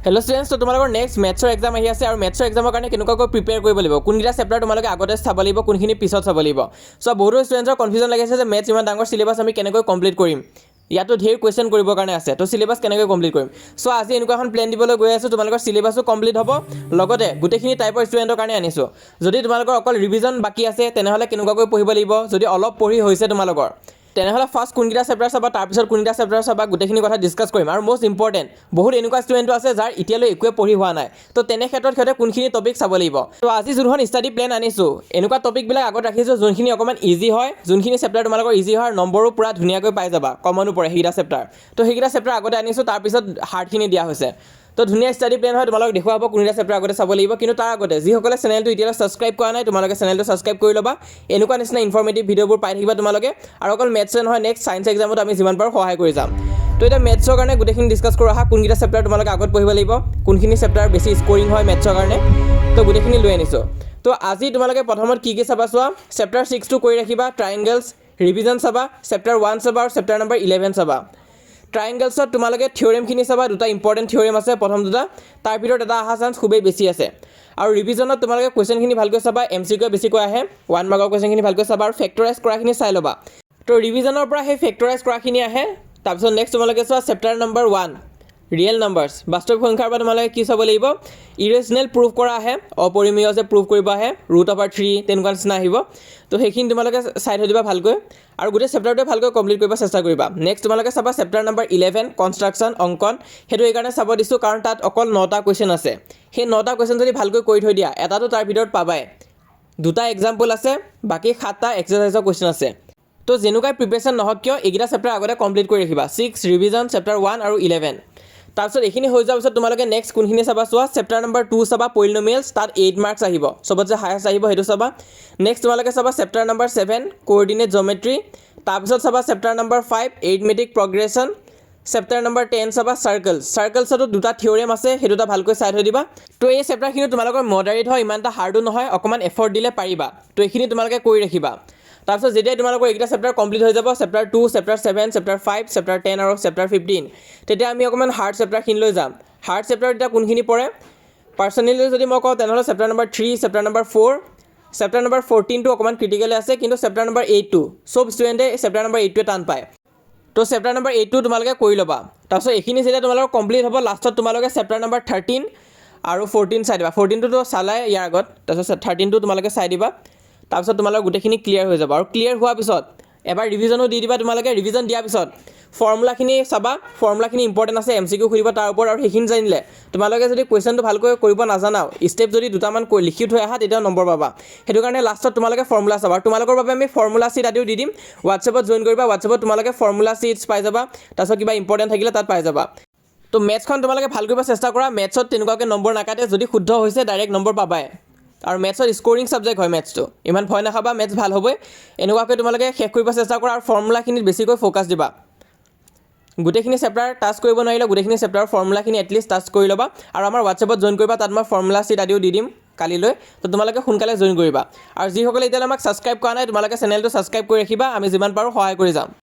Hello' students, তো তোমালোকৰ next মেথছৰ exam আহি আছে আৰু মেথছৰ এক্সামৰ কাৰণে কেনেকুৱাকৈ প্ৰিপেয়াৰ কৰিব লাগিব, কোনকেইটা চেপ্টাৰ তোমালোকে আগতে চাব লাগিব, কোনখিনি পিছত চাব লাগিব। চ' বহুতো ষ্টুডেণ্টছৰ কনফিউজন লাগিছে যে মেথছ ইমান ডাঙৰ চিলেবাছ আমি কেনেকৈ কমপ্লিট কৰিম, ইয়াতো ধেৰ কুৱেশ্যন কৰিবৰ কাৰণে আছে, তো চিলেবাছ কেনেকৈ কমপ্লিট কৰিম। চ' আজি এনেকুৱা এখন প্লেন দিবলৈ গৈ আছোঁ, তোমালোকৰ চিলেবাছো কমপ্লিট হ'ব, লগতে গোটেইখিনি টাইপৰ ষ্টুডেণ্টৰ কাৰণে আনিছোঁ। যদি তোমালোকৰ অকল ৰিভিজন বাকী আছে তেনেহ'লে কেনেকুৱাকৈ পঢ়িব লাগিব, যদি অলপ পঢ়ি হৈছে তোমালোকৰ তেনেহ'লে ফাৰ্ষ্ট কোনকেইটা চেপ্টাৰ চাবা, তাৰপিছত কোনকেইটা চেপ্টাৰ চাবা, গোটেইখিনি কথা ডিছকাছ কৰিম। আৰু মষ্ট ইম্পৰ্টেণ্ট, বহুত এনেকুৱা ষ্টুডেণ্টো আছে যাৰ এতিয়ালৈ একোৱে পঢ়ি হোৱা নাই, তো তেনে ক্ষেত্ৰত সিহঁতে কোনখিনি টপিক চাব লাগিব। তো আজি যোনখন ষ্টাডি প্লেন আনিছোঁ, এনেকুৱা টপিকবিলাক আগত ৰাখিছোঁ যোনখিনি অকণমান ইজি হয়, যোনখিনি চেপ্টাৰ তোমালোকৰ ইজি হয়, নম্বৰো পূৰা ধুনীয়াকৈ পাই যাবা, কমনো পৰে সেইকেইটা চেপ্টাৰ। তো সেইকেইটা চেপ্টাৰ আগতে আনিছোঁ, তাৰপিছত হাৰ্ডখিনি দিয়া হৈছে। তো ধুনীয়া ষ্টাডি প্লেন হয়, তোমালোকক দেখুওৱা হ'ব কোনকেইটা চেপ্টাৰ আগতে চাব লাগিব। কিন্তু তাৰ আগতে যিসকলে চেনেলটো এতিয়ালৈ ছাবস্ক্ৰাইব কৰা নাই, তোমালোকে চেনেলটো ছাবস্ক্ৰাইব কৰি ল'বা, এনেকুৱা নিচিনা ইনফৰ্মেটিভ ভিডিঅ'বোৰ পাই থাকিবা তোমালোকে। আৰু অকল মেথছে নহয়, নেক্সট ছায়েন্স এক্সামত আমি যিমান পাৰোঁ সহায় কৰি যাম। তো এতিয়া মেথছৰ কাৰণে গোটেইখিনি ডিছকাছ কৰোঁ আহা, কোনকেইটা চেপ্টাৰ তোমালোকে আগত পঢ়িব লাগিব, কোনখিনি চেপ্টাৰ বেছি স্ক'ৰিং হয় মেথছৰ কাৰণে, তো গোটেইখিনি লৈ আনিছোঁ। তো আজি তোমালোকে প্ৰথমত কি চাবা চোৱা, চেপ্টাৰ 6টো কৰি ৰাখিবা, ট্ৰাইংগেলছ ৰিভিজন চাবা, চেপ্টাৰ 1 চাবা আৰু চেপ্টাৰ নম্বৰ 11 চাবা। ট্ৰাইংগেলছত তোমালোকে থিয়ৰেমখিনি চাবা, দুটা ইম্পৰ্টেণ্ট থিয়ৰেম আছে প্ৰথম দুটা, তাৰ ভিতৰত এটা অহা চান্স খুবেই বেছি আছে। আৰু ৰিভিজনত তোমালোকে কুৱেশ্যনখিনি ভালকৈ চাবা, MCQ বেছিকৈ আহে, 1 মাৰ্কৰ কুৱেশ্যনখিনি ভালকৈ চাবা আৰু ফেক্টৰাইজ কৰাখিনি চাই ল'বা। তো ৰিভিজনৰ পৰা সেই ফেক্টৰাইজ কৰাখিনি আহে। তাৰপিছত নেক্সট তোমালোকে চোৱা চেপ্টাৰ নম্বৰ 1 ৰিয়েল নাম্বাৰ্ছ, বাস্তৱ সংখ্যাৰ পৰা তোমালোকে কি চাব লাগিব, ইৰেচনেল প্ৰুভ কৰা আহে, অপৰিমেয় যে প্ৰুভ কৰিব আহে, √3 তেনেকুৱা নিচিনা আহিব। তো সেইখিনি তোমালোকে চাই থৈ দিবা ভালকৈ আৰু গোটেই চেপ্টাৰটোৱে ভালকৈ কমপ্লিট কৰিব চেষ্টা কৰিবা। নেক্সট তোমালোকে চাবা চেপ্টাৰ নম্বৰ 11 কনষ্ট্ৰাকশ্যন অংকন, সেইটো এইকাৰণে চাব দিছোঁ কাৰণ তাত অকল 9টা কুৱেশ্যন আছে। সেই 9টা কুৱেশ্যন যদি ভালকৈ কৰি থৈ দিয়া, এটাটো তাৰ ভিতৰত পাবাই, 2টা এক্সাম্পল আছে, বাকী 7টা এক্সাৰচাইজৰ কুৱেশ্যন আছে। তো যেনেকুৱাই প্ৰিপেৰেশ্যন নহওক কিয় এইকেইটা চেপ্টাৰ আগতে কমপ্লিট কৰি ৰাখিবা, 6 ৰিভিজন, চেপ্টাৰ 1 আৰু 11। তাৰপিছত এইখিনি হৈ যোৱাৰ পিছত তোমালোকে নেক্সট কোনখিনি চাবা চোৱা, চেপ্টাৰ নম্বৰ 2 চাবা, পলিনমিয়েলছ, তাত 8 মাৰ্কছ আহিব, চবতছে হায়েষ্ট আহিব, সেইটো চাবা। নেক্সট তোমালোকে চাবা চেপ্টাৰ নম্বৰ 7 কোঅৰ্ডিনেট জমেট্ৰি, তাৰপিছত চাবা chapter number 5 arithmetic progression, chapter number 10 চাবা চাৰ্কলছতো 2টা থিয়ৰেম আছে, সেই দুটা ভালকৈ চাই থৈ দিবা। তো এই চেপ্টাৰখিনি তোমালোকৰ মডাৰেট হয়, ইমান এটা হাৰ্ডো নহয়, অকণমান এফৰ্ট দিলে পাৰিবা। তো এইখিনি তোমালোকে কৰি ৰাখিবা। তাৰপিছত যেতিয়া তোমালোকৰ এইকেইটা চেপ্টাৰ কমপ্লিট হৈ যাব, চেপ্টাৰ 2, চেপ্টাৰ 7, চেপ্টাৰ 5, চেপ্টাৰ 10 আৰু চেপ্টাৰ 15, তেতিয়া আমি অকণমান হাৰ্ড চেপ্টাৰখিনি লৈ যাম। হাৰ্ড চেপ্টাৰ এতিয়া কোনখিনি পৰে, পাৰ্চনেলি যদি মই কওঁ তেনেহ'লে chapter number 3, chapter number 4, chapter number 14টো অকণমান ক্ৰিটিকেলি আছে, কিন্তু চেপ্টাৰ নম্বৰ 8টো চব ষ্টুডেণ্টে চেপ্টাৰ নম্বৰ 8টোৱে টান পায়। তো চেপ্টাৰ নম্বৰ 8টো তোমালোকে কৰি ল'বা। তাৰপিছত এইখিনি যেতিয়া তোমালোকৰ কমপ্লিট হ'ব, লাষ্টত তোমালোকে চেপ্টাৰ নম্বৰ 13 আৰু 14 চাই দিবা। 14টোতো চালাই ইয়াৰ আগত, তাৰপিছত 13টো তোমালোকে চাই দিবা। তাৰপিছত তোমালোকৰ গোটেইখিনি ক্লিয়াৰ হৈ যাব। আৰু ক্লিয়াৰ হোৱাৰ পিছত এবাৰ ৰিভিজনো দি দিবা তোমালোকে। ৰিভিজন দিয়াৰ পিছত ফৰ্মুলাখিনি চাবা, ফৰ্মুলাখিনি ইম্পৰ্টেণ্ট আছে, MCQ সুধিব তাৰ ওপৰত, আৰু সেইখিনি জানিলে তোমালোকে যদি কুৱেশ্যনটো ভালকৈ কৰিব নাজানাও, ষ্টেপ যদি দুটামান লিখি থৈ আহা, তেতিয়াও নম্বৰ পাবা। সেইটো কাৰণে লাষ্টত তোমালোকে ফৰ্মুলা চাবা। আৰু তোমালোকৰ বাবে আমি ফৰ্মুলা ছিট আদিও দি দিম, হোৱাটছএপত জইন কৰিবা, হোৱাটছএপত তোমালোকে ফৰ্মুলা ছিটছ পাই যাবা, তাৰপিছত কিবা ইম্পৰ্টেণ্ট থাকিলে তাত পাই যাবা। তো মেথছখন তোমালোকে ভাল কৰিব চেষ্টা কৰা, মেথছত তেনেকুৱাকৈ নম্বৰ নাকাটে, যদি শুদ্ধ হৈছে ডাইৰেক্ট নম্বৰ পাবাই। আৰু মেথছত স্ক'ৰিং ছাবজেক্ট হয় মেথছটো, ইমান ভয় নাখাবা, মেথছ ভাল হ'বই। এনেকুৱাকৈ তোমালোকে শেষ কৰিব চেষ্টা কৰা আৰু ফৰ্মুলাখিনিত বেছিকৈ ফ'কাছ দিবা। গোটেইখিনি চেপ্টাৰ টাচ কৰিব নোৱাৰিলে গোটেইখিনি চেপ্টাৰৰ ফৰ্মুলাখিনি এটলিষ্ট টাচ কৰি ল'বা। আৰু আমাৰ হোৱাটছএপত জইন কৰিবা, তাত মই ফৰ্মুলা ছিট আদিও দি দিম কালিলৈ, তো তোমালোকে সোনকালে জইন কৰিবা। আৰু যিসকলে এতিয়ালৈ আমাক ছাবস্ক্ৰাইব কৰা নাই, তোমালোকে চেনেলটো ছাবস্ক্ৰাইব কৰি ৰাখিবা, আমি যিমান পাৰোঁ সহায় কৰি যাম।